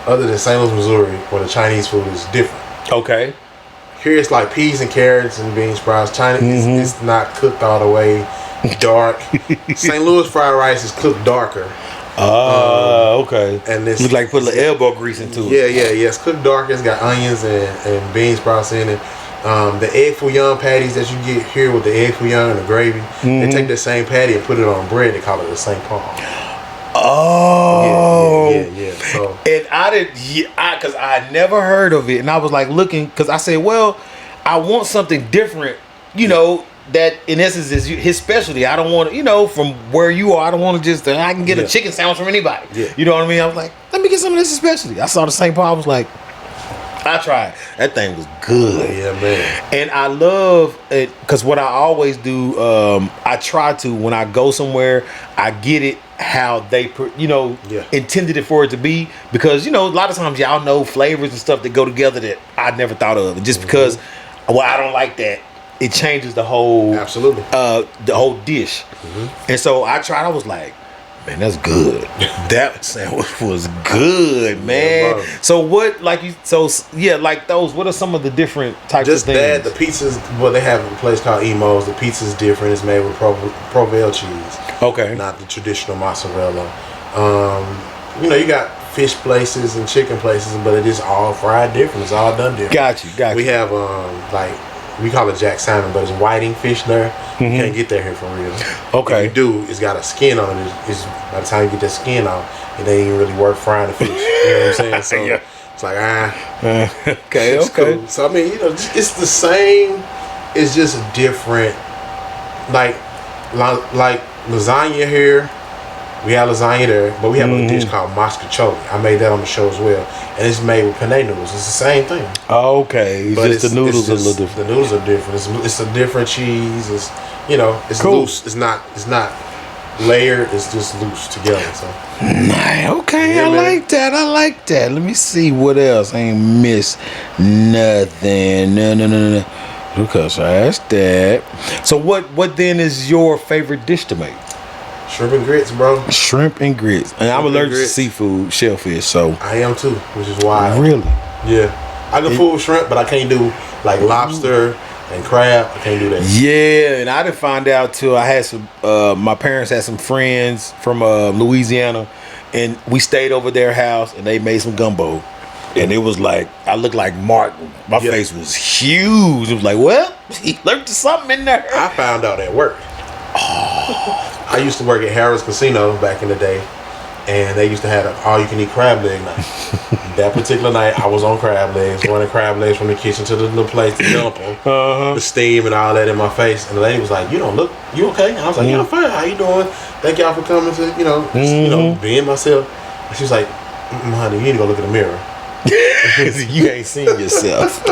[SPEAKER 4] other than St. Louis, Missouri, where the Chinese food is different.
[SPEAKER 3] Okay.
[SPEAKER 4] Here it's like peas and carrots and bean sprouts. China it's not cooked all the way dark. St. Louis fried rice is cooked darker.
[SPEAKER 3] Okay.
[SPEAKER 4] And this
[SPEAKER 3] looks like put a little elbow grease into it.
[SPEAKER 4] Yeah. It's cooked darker. It's got onions and bean sprouts in it. The egg fouillon patties that you get here with the egg fouillon and the gravy, they take the same patty and put it on bread. They call it the St. Paul.
[SPEAKER 3] Oh.
[SPEAKER 4] Yeah. So, and
[SPEAKER 3] because I never heard of it, and I was like looking, because I said, well, I want something different, that in essence is his specialty. I don't want to, from where you are, I don't want to just, I can get a chicken sandwich from anybody.
[SPEAKER 4] Yeah.
[SPEAKER 3] You know what I mean? I was like, let me get some of this specialty. I saw the St. Paul, I was like, I tried. That thing was good.
[SPEAKER 4] Yeah, man.
[SPEAKER 3] And I love it, because what I always do, I try to, when I go somewhere, I get it how they, intended it for it to be. Because, a lot of times y'all know flavors and stuff that go together that I never thought of. And just because, I don't like that, it changes the whole,
[SPEAKER 4] absolutely,
[SPEAKER 3] the whole dish. And so I tried. I was like, man, that's good. That sandwich was good, man.
[SPEAKER 4] Yeah,
[SPEAKER 3] so what, like those. What are some of the different types
[SPEAKER 4] just
[SPEAKER 3] of things?
[SPEAKER 4] Just that the pizzas. Well, they have a place called Emo's. The pizza's different. It's made with Provel cheese.
[SPEAKER 3] Okay.
[SPEAKER 4] Not the traditional mozzarella. You got fish places and chicken places, but it is all fried different. It's all done different.
[SPEAKER 3] Got you.
[SPEAKER 4] We have we call it Jack Salmon, but it's whiting fish there. You can't get that here for real.
[SPEAKER 3] Okay.
[SPEAKER 4] If you do, it's got a skin on it. It's by the time you get that skin off, it ain't even really worth frying the fish. You know what I'm saying? So
[SPEAKER 3] yeah.
[SPEAKER 4] It's like
[SPEAKER 3] okay.
[SPEAKER 4] Cool. So I mean, it's the same. It's just different. Like lasagna here. We have lasagna there, but we have a dish called mascacholi. I made that on the show as well, and it's made with penne noodles. It's the same thing.
[SPEAKER 3] Okay, but the noodles are a little different.
[SPEAKER 4] The noodles are different. It's a different cheese. It's it's
[SPEAKER 3] cool.
[SPEAKER 4] loose. It's not layered. It's just loose together. So
[SPEAKER 3] nice. Okay, I like that. Let me see what else. I ain't miss nothing. No. Because I asked that. So what then is your favorite dish to make?
[SPEAKER 4] Shrimp and grits, bro.
[SPEAKER 3] Shrimp and grits. And I'm allergic to seafood, shellfish, so.
[SPEAKER 4] I am too, which is why.
[SPEAKER 3] Really?
[SPEAKER 4] Yeah. I can fool with shrimp, but I can't do like lobster and crab. I can't do that.
[SPEAKER 3] Yeah, and I didn't find out till I had some, my parents had some friends from Louisiana, and we stayed over their house, and they made some gumbo. And it was like, I looked like Martin. My face was huge. It was like, well, he lurked something in there.
[SPEAKER 4] I found out at work. I used to work at Harrah's Casino back in the day, and they used to have an all-you-can-eat crab leg night. That particular night, I was on crab legs, running crab legs from the kitchen to the little place to dump them, the steam and all that in my face. And the lady was like, "You don't look, you okay?" And I was like, "Yeah, I'm fine. How you doing? Thank y'all for coming to, being myself." And she was like, "Honey, you need to go look in the mirror."
[SPEAKER 3] You ain't seen yourself.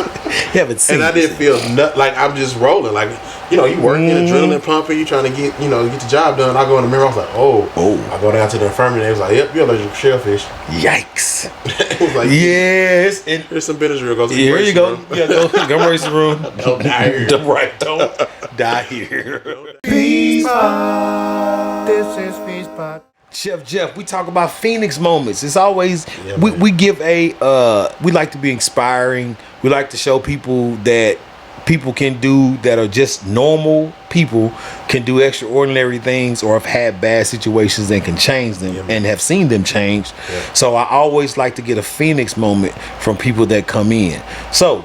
[SPEAKER 3] You haven't seen.
[SPEAKER 4] And I didn't feel like I'm just rolling. Like, you working, adrenaline pumping, you trying to get the job done. I go in the mirror, I was like, oh. I go down to the infirmary, they was like, yep, you're allergic to shellfish.
[SPEAKER 3] Yikes.
[SPEAKER 4] It was like,
[SPEAKER 3] yes.
[SPEAKER 4] Here's some Benadryl. Go to the
[SPEAKER 3] here you go.
[SPEAKER 4] room.
[SPEAKER 3] Yeah, go race the room.
[SPEAKER 4] Don't die here.
[SPEAKER 3] Don't die here. Peace Pod. This is Peace Pod. Cheff Jeff, we talk about Phoenix moments. It's always we give we like to be inspiring. We like to show people that people can do that are just normal people can do extraordinary things or have had bad situations and can change them and have seen them change. So I always like to get a Phoenix moment from people that come in. So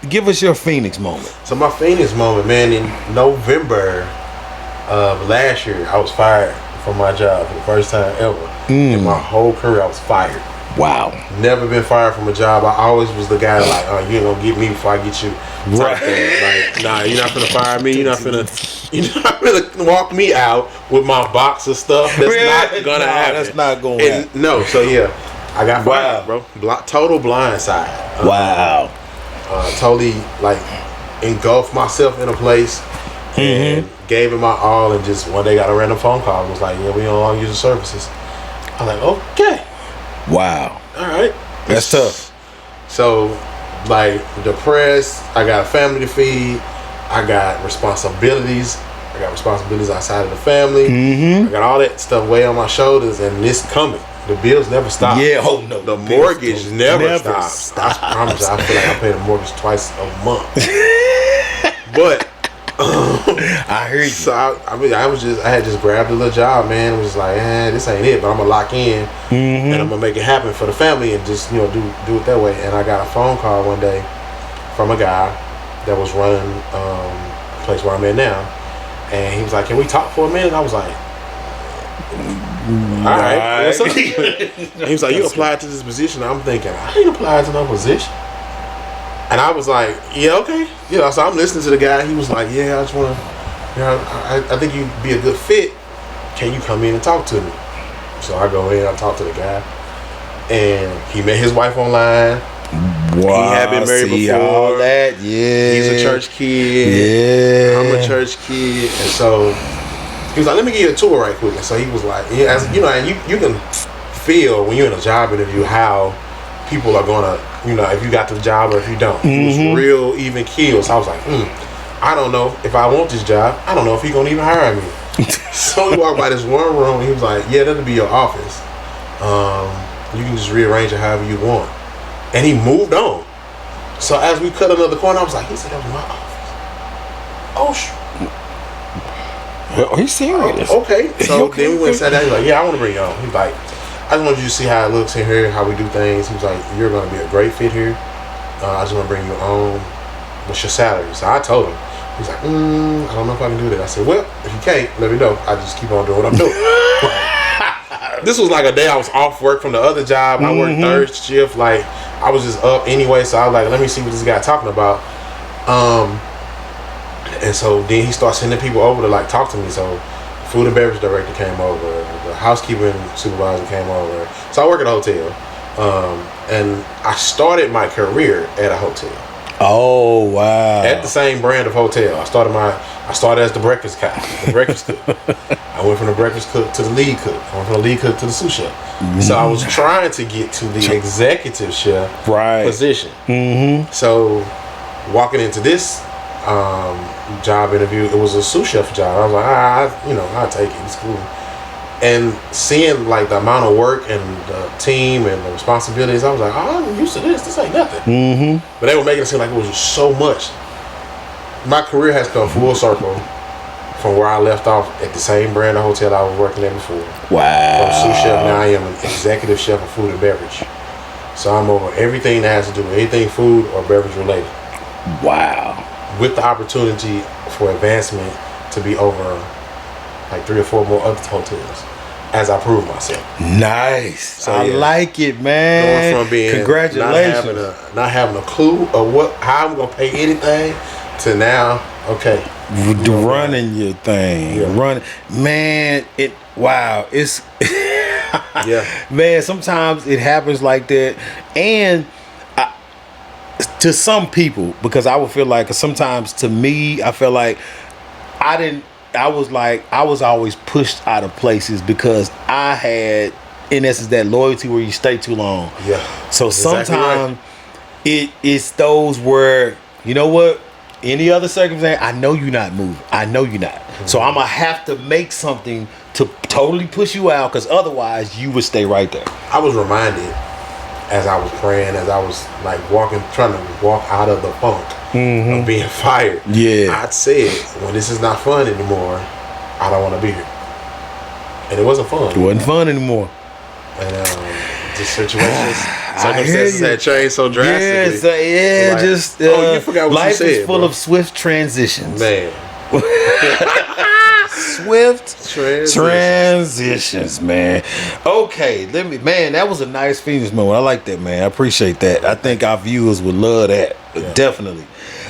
[SPEAKER 3] give us your Phoenix moment.
[SPEAKER 4] So my Phoenix moment, man, in November of last year, I was fired from my job for the first time ever in my whole career. I was fired.
[SPEAKER 3] Wow.
[SPEAKER 4] Never been fired from a job. I always was the guy like, oh, you ain't gonna get me before I get you. Right. Like, nah, you're not gonna fire me. You're not gonna walk me out with my box of stuff. That's not gonna happen.
[SPEAKER 3] That's not gonna happen.
[SPEAKER 4] No, so yeah, I got fired, bro. Total blindside.
[SPEAKER 3] Wow.
[SPEAKER 4] Totally like engulfed myself in a place and gave it my all, and just one day got a random phone call and was like, yeah, we don't long use the services. I was like, okay.
[SPEAKER 3] Wow.
[SPEAKER 4] All right.
[SPEAKER 3] That's tough.
[SPEAKER 4] So, like, depressed. I got a family to feed. I got responsibilities. I got responsibilities outside of the family. I got all that stuff way on my shoulders, and this coming. The bills never stop.
[SPEAKER 3] Yeah, oh no.
[SPEAKER 4] The mortgage never stops. I promise you, I feel like I pay the mortgage twice a month. But
[SPEAKER 3] I heard you.
[SPEAKER 4] So I had just grabbed a little job, man. It was like, this ain't it, but I'm gonna lock in and I'm gonna make it happen for the family and just, do it that way. And I got a phone call one day from a guy that was running the place where I'm at now, and he was like, "Can we talk for a minute?" I was like, "All right, what's up?" And he was like, "You applied to this position." I'm thinking, I ain't applied to no position. And I was like, yeah, okay. So I'm listening to the guy. He was like, yeah, I just want to, I think you'd be a good fit. Can you come in and talk to me? So I go in, I talk to the guy. And he met his wife online.
[SPEAKER 3] Wow.
[SPEAKER 4] He had been married before.
[SPEAKER 3] All that, yeah.
[SPEAKER 4] He's a church kid.
[SPEAKER 3] Yeah.
[SPEAKER 4] I'm a church kid. And so he was like, let me give you a tour right quick. And so he was like, yeah, and you can feel when you're in a job interview how people are gonna, if you got the job or if you don't. It was real even keel. So I was like, I don't know if I want this job. I don't know if he's gonna even hire me. So we walked by this one room and he was like, yeah, that'll be your office. You can just rearrange it however you want. And he moved on. So as we cut another corner, I was like, he said that was my office.
[SPEAKER 3] Oh, he's serious.
[SPEAKER 4] Okay. So then we went and sat down. He's like, yeah, I want to bring you on. He's like, I just want you to see how it looks in here, how we do things. He was like, you're going to be a great fit here. I just want to bring you on. What's your salary? So I told him. He was like, I don't know if I can do that. I said, well, if you can't, let me know. I just keep on doing what I'm doing. This was like a day I was off work from the other job. I worked third shift. Like, I was just up anyway. So I was like, let me see what this guy talking about. And so then he started sending people over to like talk to me. So food and beverage director came over, the housekeeping supervisor came over. So I work at a hotel, and I started my career at a hotel.
[SPEAKER 3] Oh wow!
[SPEAKER 4] At the same brand of hotel, I started as the breakfast guy, the breakfast cook. I went from the breakfast cook to the lead cook. I went from the lead cook to the sous chef. So I was trying to get to the executive chef position. So walking into this job interview, it was a sous chef job. I was like, I'll take it. It's cool. And seeing like the amount of work and the team and the responsibilities, I was like, I'm used to this. This ain't nothing. But they were making it seem like it was just so much. My career has come full circle from where I left off at the same brand of hotel I was working at before.
[SPEAKER 3] Wow.
[SPEAKER 4] From sous chef, now I am an executive chef of food and beverage. So I'm over everything that has to do with anything food or beverage related. Wow. With the opportunity for advancement to be over like 3 or 4 more other hotels as I prove myself.
[SPEAKER 3] Nice. So, I like it,
[SPEAKER 4] Going
[SPEAKER 3] man.
[SPEAKER 4] from being
[SPEAKER 3] congratulations,
[SPEAKER 4] not having a clue of how I'm gonna pay anything to now, okay,
[SPEAKER 3] running your thing, running, man. It's man. Sometimes it happens like that, and to some people, because I would feel like sometimes to me, I feel like I was always pushed out of places because I had, in essence, that loyalty where you stay too long. Yeah. So sometimes it's those where, you know what, any other circumstance, I know you're not moving. I know you're not. So I'm going to have to make something to totally push you out, because otherwise you would stay right there.
[SPEAKER 4] I was reminded as I was praying, as I was like trying to walk out of the funk of being fired. Yeah. I'd said, when this is not fun anymore, I don't want to be here. And it wasn't fun.
[SPEAKER 3] It wasn't fun anymore.
[SPEAKER 4] And just circumstances had changed so drastically.
[SPEAKER 3] You forgot what life you said, is full of swift transitions.
[SPEAKER 4] Man.
[SPEAKER 3] Swift transitions, man. Okay, man, that was a nice Phoenix moment. I like that, man. I appreciate that. I think our viewers would love that. Yeah. Definitely.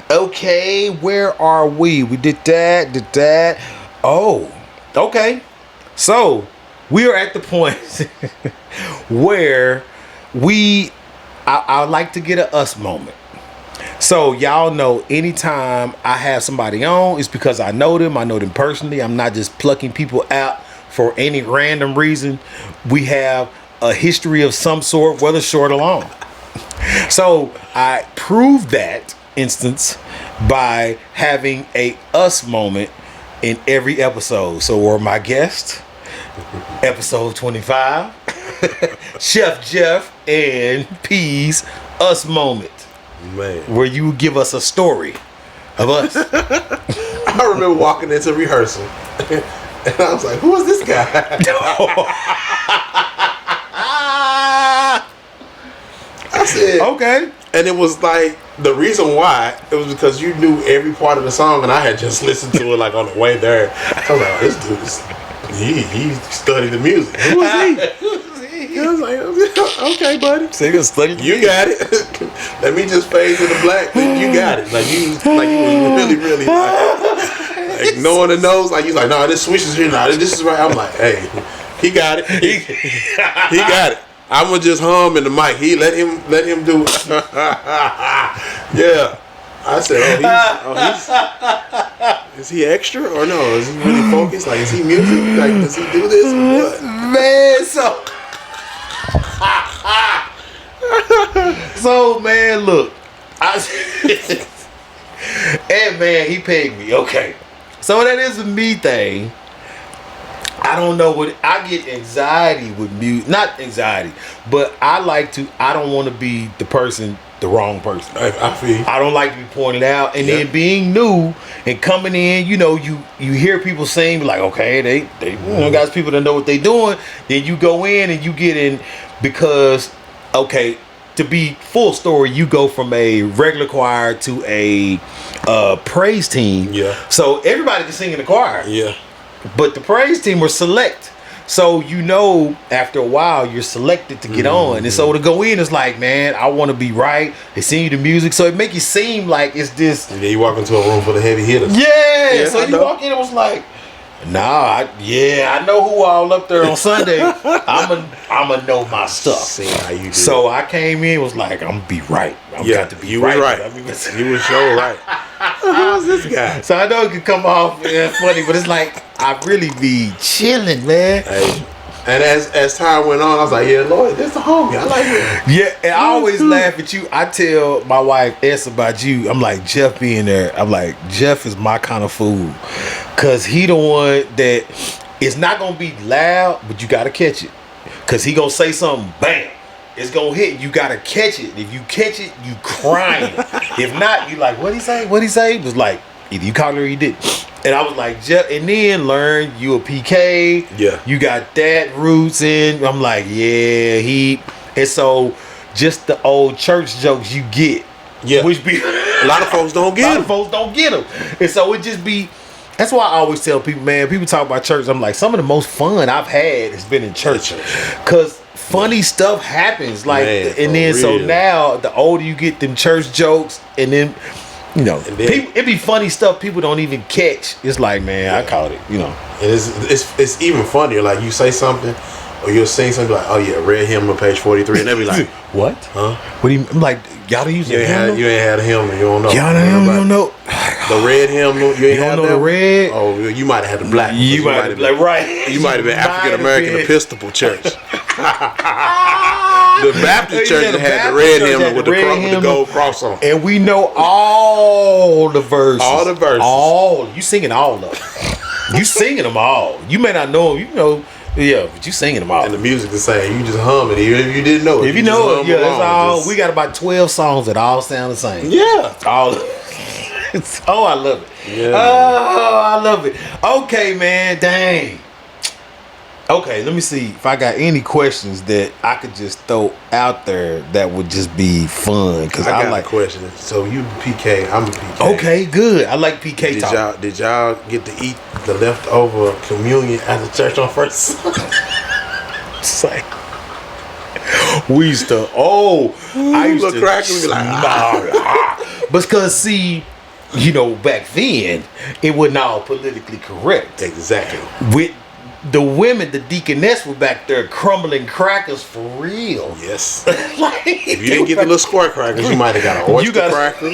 [SPEAKER 3] Okay, where are we? We did that. Oh, okay. So we are at the point where I like to get a us moment. So y'all know anytime I have somebody on, it's because I know them personally. I'm not just plucking people out for any random reason. We have a history of some sort, whether short or long. So I proved that instance by having a us moment in every episode. So were my guest, episode 25, Cheff Jeff and P's us moment.
[SPEAKER 4] Man.
[SPEAKER 3] Where you give us a story of us.
[SPEAKER 4] I remember walking into rehearsal and I was like, who is this guy? I said,
[SPEAKER 3] okay.
[SPEAKER 4] And it was like, the reason why, it was because you knew every part of the song and I had just listened to it like on the way there. I was like, oh, this dude he studied the music. Who is he? I was like, okay, buddy.
[SPEAKER 3] So you study
[SPEAKER 4] you got it. Let me just fade to the black. You got it. Like you was really like knowing the nose. Like you like, no, this switch is here now. This is right. I'm like, hey, he got it. He got it. I'm gonna just hum in the mic. He let him do it. Yeah. I said, is he extra or no? Is he really focused? Like, is he music? Like, does he do this or what?
[SPEAKER 3] Man, so man, look, and man, he paid me. Okay, so that is a me thing. I don't know what I get anxiety with music. Not anxiety, but I don't want to be the wrong person.
[SPEAKER 4] I feel.
[SPEAKER 3] I don't like to be pointed out, and then being new and coming in, you hear people saying like, okay, they guys, people that know what they doing. Then you go in and you get in because, okay, to be full story, you go from a regular choir to a praise team. Yeah. So everybody can sing in the choir. Yeah. But the praise team were select. So after a while you're selected to get on. And so to go in is like, man, I want to be right. They sing you the music. So it make you seem like it's this.
[SPEAKER 4] Yeah, you walk into a room full of heavy hitters.
[SPEAKER 3] Yeah. So you walk in, it was like, nah, I know who all up there on Sunday. I'ma know my stuff.
[SPEAKER 4] See how you do.
[SPEAKER 3] So I came in, was like, I'm gonna be right. I'm got to be
[SPEAKER 4] you
[SPEAKER 3] right.
[SPEAKER 4] You were sure right. Who's this guy?
[SPEAKER 3] So I know it could come off funny, but it's like I really be chilling, man.
[SPEAKER 4] Hey. And as time went on, I was like, yeah, Lord, this a homie. I like it.
[SPEAKER 3] Yeah, and I always laugh at you. I tell my wife S about you. I'm like, Jeff being there. I'm like, Jeff is my kind of fool. Cause he the one that it's not gonna be loud, but you gotta catch it. Cause he gonna say something, bam. It's gonna hit. You gotta catch it. If you catch it, you crying. If not, you like, what'd he say? It was like, either you caught it or you didn't. And I was like, Jeff, and then learn you a PK. Yeah. You got that roots in. I'm like, yeah, and so just the old church jokes you get.
[SPEAKER 4] Yeah.
[SPEAKER 3] Which be
[SPEAKER 4] a lot of folks don't get
[SPEAKER 3] them. And so it just be, that's why I always tell people, man, people talk about church. I'm like, some of the most fun I've had has been in church. Cause funny stuff happens. Like, man, and then real. So now the older you get, them church jokes, and then it be funny stuff people don't even catch. It's like, man, I caught it.
[SPEAKER 4] And it's even funnier. Like you say something, or you'll sing something like, "Oh yeah, red hymn on page 43," and they be like,
[SPEAKER 3] "What? Huh? What do you?" I'm like, y'all don't use
[SPEAKER 4] you ain't had a hymn, and you don't know.
[SPEAKER 3] Y'all don't know.
[SPEAKER 4] The red hymn, you
[SPEAKER 3] don't know the red.
[SPEAKER 4] Oh, you might have had the black.
[SPEAKER 3] You might have been right.
[SPEAKER 4] You might have been African American Episcopal Church. The Baptist church that had the red hymn with the gold cross on.
[SPEAKER 3] And we know all the verses. You singing all of them. You singing them all. You may not know them, yeah, but you singing them all.
[SPEAKER 4] And the music the same. You just hum it. Even if you didn't know it.
[SPEAKER 3] If you know it, yeah, that's all. We got about 12 songs that all sound the same.
[SPEAKER 4] Yeah.
[SPEAKER 3] All. Oh, I love it. Yeah. Oh, I love it. Okay, man. Dang. Okay, let me see if I got any questions that I could just throw out there that would just be fun. Cause
[SPEAKER 4] I got
[SPEAKER 3] like
[SPEAKER 4] a question. So you PK, I'm a PK.
[SPEAKER 3] Okay, good. I like PK talk.
[SPEAKER 4] Did y'all get to eat the leftover communion at the church on first?
[SPEAKER 3] It's like we used to. I used to
[SPEAKER 4] crack and be like,
[SPEAKER 3] because see, you know, back then it wasn't all politically correct.
[SPEAKER 4] Exactly.
[SPEAKER 3] With the women, the deaconess were back there crumbling crackers for real.
[SPEAKER 4] Yes.
[SPEAKER 3] Like,
[SPEAKER 4] if you didn't get the little square crackers, you might have got an oyster cracker.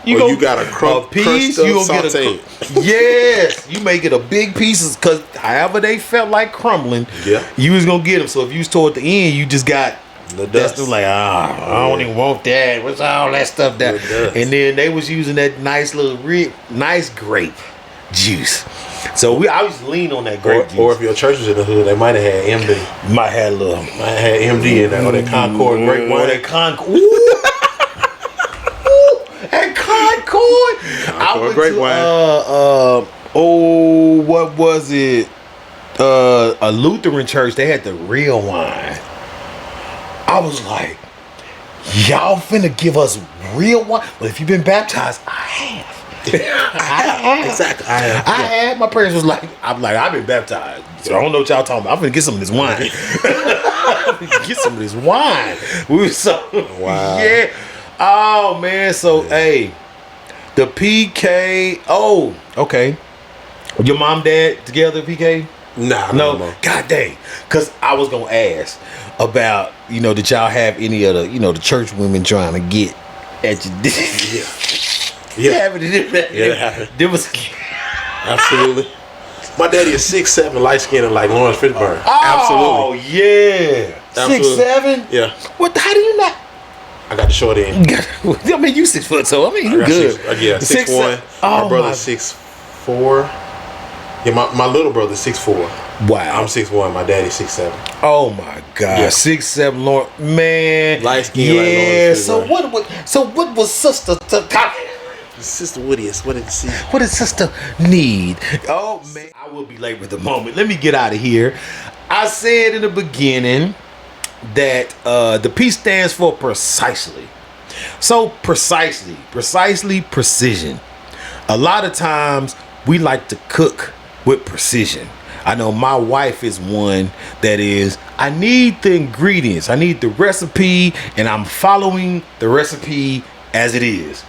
[SPEAKER 4] You got a piece. You gonna
[SPEAKER 3] sauteed. Yes, you make it a big pieces because however they felt like crumbling, you was gonna get them. So if you was toward the end, you just got
[SPEAKER 4] the dust.
[SPEAKER 3] That's like I don't even want that. What's all that stuff there? And then they was using that nice little nice grape juice. So I was lean on that grape juice.
[SPEAKER 4] Or if your church was in the hood, they might have had MD.
[SPEAKER 3] Might have
[SPEAKER 4] had MD in there or that Concord grape wine.
[SPEAKER 3] Or that Concord. And Concord. I went
[SPEAKER 4] grape
[SPEAKER 3] to,
[SPEAKER 4] wine.
[SPEAKER 3] What was it? A Lutheran church. They had the real wine. I was like, y'all finna give us real wine? Well, if you've been baptized, I have.
[SPEAKER 4] Exactly. I
[SPEAKER 3] had. My parents was like, I've been baptized. So I don't know what y'all talking about. I'm finna get some of this wine. Get some of this wine. We was so
[SPEAKER 4] wow.
[SPEAKER 3] Yeah. Oh man. So hey, the PK. Oh, okay. Your mom, dad together, PK?
[SPEAKER 4] Nah,
[SPEAKER 3] no. God dang. Cause I was gonna ask about, did y'all have any of the, the church women trying to get at you?
[SPEAKER 4] Yeah.
[SPEAKER 3] It happened. There was
[SPEAKER 4] absolutely. My daddy is 6'7", light skinned like Lawrence Fishburne.
[SPEAKER 3] Oh,
[SPEAKER 4] absolutely.
[SPEAKER 3] Yeah.
[SPEAKER 4] Absolutely.
[SPEAKER 3] 6'7"?
[SPEAKER 4] Yeah.
[SPEAKER 3] What? How do you not?
[SPEAKER 4] I got the short end.
[SPEAKER 3] I mean, you 6 foot, so I mean, you good.
[SPEAKER 4] 6'1". My brother's 6'4". Yeah, my little brother's 6'4".
[SPEAKER 3] Wow.
[SPEAKER 4] I'm 6'1". My daddy's 6'7".
[SPEAKER 3] Oh my God.
[SPEAKER 4] Yeah.
[SPEAKER 3] 6'7", Lawrence. Man.
[SPEAKER 4] Light skin like Lawrence
[SPEAKER 3] Fishburne. So what was sister
[SPEAKER 4] Sister Woodius, what did
[SPEAKER 3] sister need? Oh man, I will be late with the moment. Let me get out of here. I said in the beginning that the P stands for precisely. So precisely, precision. A lot of times we like to cook with precision. I know my wife is one that is, I need the ingredients, I need the recipe, and I'm following the recipe as it is.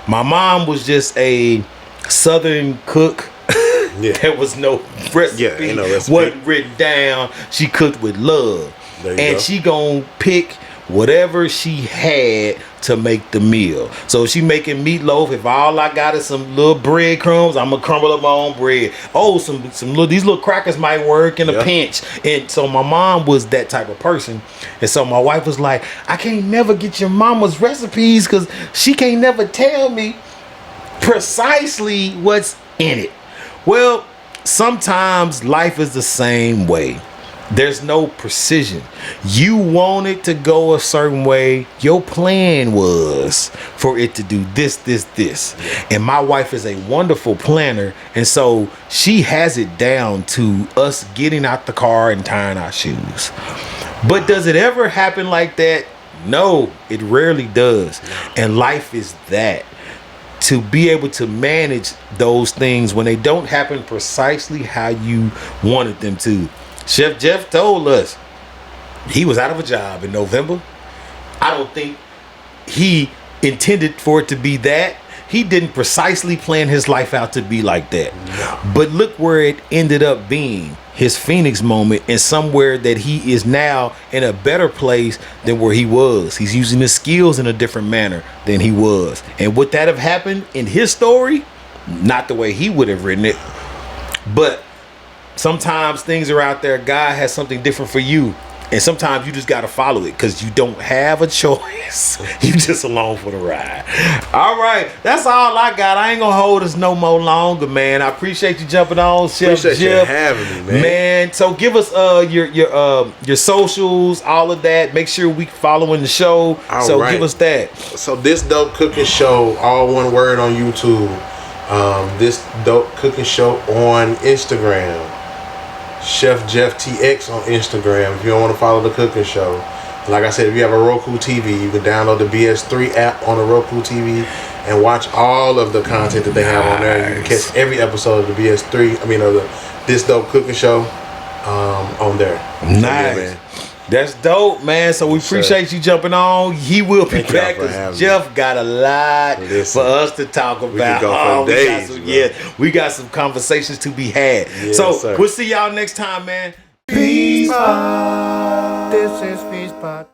[SPEAKER 3] My mom was just a Southern cook. There was no recipe.
[SPEAKER 4] Yeah, ain't no recipe.
[SPEAKER 3] Wasn't written down. She cooked with love.
[SPEAKER 4] There you
[SPEAKER 3] And
[SPEAKER 4] go.
[SPEAKER 3] she gonna pick whatever she had to make the meal. So if she making meatloaf, if all I got is some little breadcrumbs, I'm gonna crumble up my own bread. Oh, some little, these little crackers might work in a pinch. And so my mom was that type of person. And so my wife was like, I can't never get your mama's recipes because she can't never tell me precisely what's in it. Well, sometimes life is the same way. There's no precision. You want it to go a certain way. Your plan was for it to do this. And my wife is a wonderful planner. And so she has it down to us getting out the car and tying our shoes. But does it ever happen like that? No, it rarely does. And life is that. To be able to manage those things when they don't happen precisely how you wanted them to. Cheff Jeff told us he was out of a job in November. I don't think he intended for it to be that. He didn't precisely plan his life out to be like that. No. But look where it ended up being. His Phoenix moment, and somewhere that he is now in a better place than where he was. He's using his skills in a different manner than he was. And would that have happened in his story? Not the way he would have written it. But sometimes things are out there. God has something different for you. And sometimes you just got to follow it because you don't have a choice. You just along for the ride. All right. That's all I got. I ain't going to hold us no more longer, man. I appreciate you jumping on, Cheff Jeff.
[SPEAKER 4] Appreciate you having me, man.
[SPEAKER 3] Man, so give us your socials, all of that. Make sure we following the show. All right. Give us that.
[SPEAKER 4] So This Dope Cooking Show, all one word on YouTube. This Dope Cooking Show on Instagram. Cheff Jeff TX on Instagram. If you don't want to follow the cooking show, like I said, if you have a Roku TV, you can download the BS3 app on the Roku TV and watch all of the content that they have on there. You can catch every episode of the BS3. I mean, of the This Dope Cooking Show on there.
[SPEAKER 3] Nice.
[SPEAKER 4] Man.
[SPEAKER 3] That's dope, man. So we appreciate you jumping on. He will be back because Jeff got a lot for us to talk about.
[SPEAKER 4] We can go for days,
[SPEAKER 3] we got some conversations to be had.
[SPEAKER 4] Yes,
[SPEAKER 3] so
[SPEAKER 4] sir.
[SPEAKER 3] We'll see y'all next time, man.
[SPEAKER 1] Peace Pod. This is Peace Pod.